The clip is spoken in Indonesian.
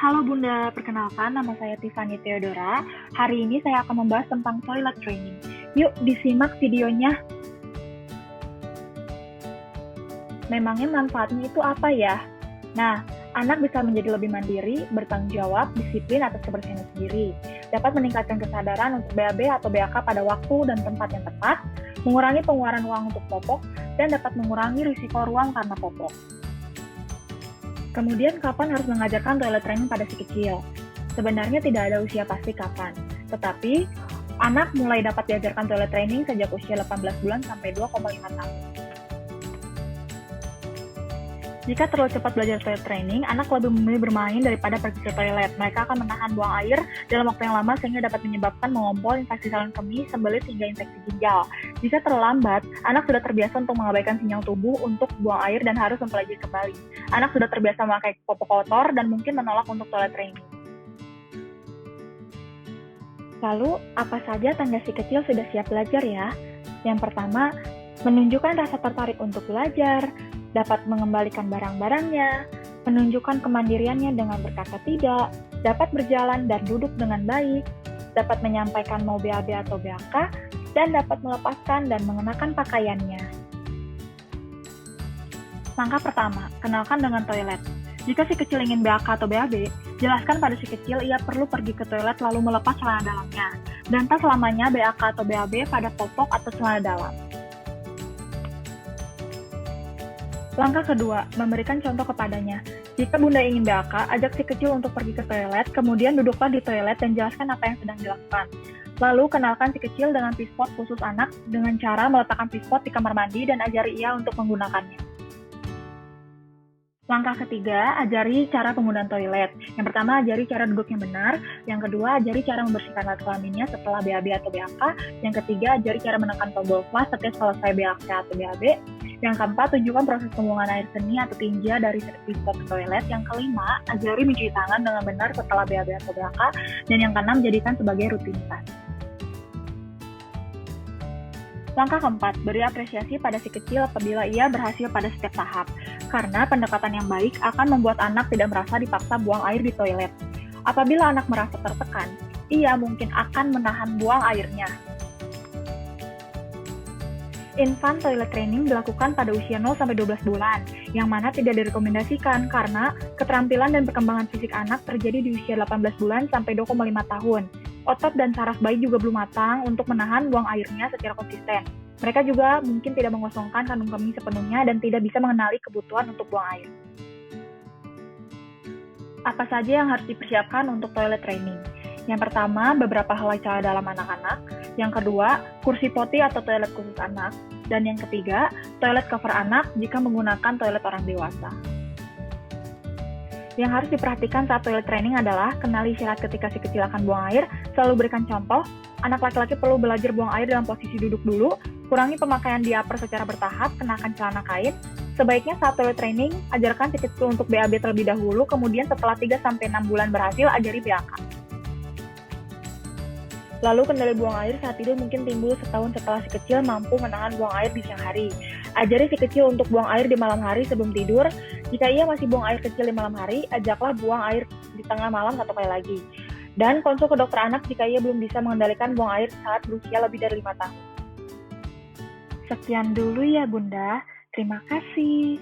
Halo Bunda, perkenalkan nama saya Tiffany Theodora. Hari ini saya akan membahas tentang toilet training. Yuk disimak videonya. Memangnya manfaatnya itu apa ya? Nah, anak bisa menjadi lebih mandiri, bertanggung jawab, disiplin atas kebersihannya sendiri. Dapat meningkatkan kesadaran untuk BAB atau BAK pada waktu dan tempat yang tepat, mengurangi pengeluaran uang untuk popok, dan dapat mengurangi risiko ruang karena popok. Kemudian, kapan harus mengajarkan toilet training pada si kecil? Sebenarnya tidak ada usia pasti kapan, tetapi anak mulai dapat diajarkan toilet training sejak usia 18 bulan sampai 2,5 tahun. Jika terlalu cepat belajar toilet training, anak lebih memilih bermain daripada pergi ke toilet. Mereka akan menahan buang air dalam waktu yang lama sehingga dapat menyebabkan mengompol infeksi saluran kemih, sembelit hingga infeksi ginjal. Jika terlambat, anak sudah terbiasa untuk mengabaikan sinyal tubuh untuk buang air dan harus mempelajari kembali. Anak sudah terbiasa memakai popok kotor dan mungkin menolak untuk toilet training. Lalu, apa saja tanda si kecil sudah siap belajar ya? Yang pertama, menunjukkan rasa tertarik untuk belajar, dapat mengembalikan barang-barangnya, menunjukkan kemandiriannya dengan berkata tidak, dapat berjalan dan duduk dengan baik, dapat menyampaikan mau BAB atau BAK, dan dapat melepaskan dan mengenakan pakaiannya. Langkah pertama, kenalkan dengan toilet. Jika si kecil ingin BAK atau BAB, jelaskan pada si kecil ia perlu pergi ke toilet lalu melepas celana dalamnya, dan tak selamanya BAK atau BAB pada popok atau celana dalam. Langkah kedua, memberikan contoh kepadanya. Jika Bunda ingin BAK, ajak si kecil untuk pergi ke toilet, kemudian duduklah di toilet dan jelaskan apa yang sedang dilakukan. Lalu, kenalkan si kecil dengan pispot khusus anak dengan cara meletakkan pispot di kamar mandi dan ajari ia untuk menggunakannya. Langkah ketiga, ajari cara penggunaan toilet. Yang pertama, ajari cara duduk yang benar. Yang kedua, ajari cara membersihkan alat kelaminnya setelah BAB atau BAK. Yang ketiga, ajari cara menekan tombol flush setiap selesai BAK atau BAB. Yang keempat, tunjukkan proses pembuangan air seni atau tinja dari pispot ke toilet. Yang kelima, ajari mencuci tangan dengan benar setelah BAB atau BAK. Dan yang keenam, jadikan sebagai rutinitas. Langkah keempat, beri apresiasi pada si kecil apabila ia berhasil pada setiap tahap. Karena pendekatan yang baik akan membuat anak tidak merasa dipaksa buang air di toilet. Apabila anak merasa tertekan, ia mungkin akan menahan buang airnya. Infant toilet training dilakukan pada usia 0-12 bulan, yang mana tidak direkomendasikan karena keterampilan dan perkembangan fisik anak terjadi di usia 18 bulan sampai 2,5 tahun. Otot dan saraf bayi juga belum matang untuk menahan buang airnya secara konsisten. Mereka juga mungkin tidak mengosongkan kandung kemih sepenuhnya dan tidak bisa mengenali kebutuhan untuk buang air. Apa saja yang harus dipersiapkan untuk toilet training? Yang pertama, beberapa helai celana dalam anak-anak. Yang kedua, kursi potty atau toilet khusus anak. Dan yang ketiga, toilet cover anak jika menggunakan toilet orang dewasa. Yang harus diperhatikan saat toilet training adalah kenali syarat ketika si kecil akan buang air, selalu berikan contoh, anak laki-laki perlu belajar buang air dalam posisi duduk dulu, kurangi pemakaian diaper secara bertahap, kenakan celana kain. Sebaiknya saat toilet training, ajarkan si kecil untuk BAB terlebih dahulu, kemudian setelah 3-6 bulan berhasil, ajari BAK. Lalu kendala buang air saat tidur mungkin timbul setahun setelah si kecil mampu menahan buang air di siang hari. Ajari si kecil untuk buang air di malam hari sebelum tidur. Jika ia masih buang air kecil di malam hari, ajaklah buang air di tengah malam 1 kali lagi. Dan konsul ke dokter anak jika ia belum bisa mengendalikan buang air saat berusia lebih dari 5 tahun. Sekian dulu ya Bunda, terima kasih.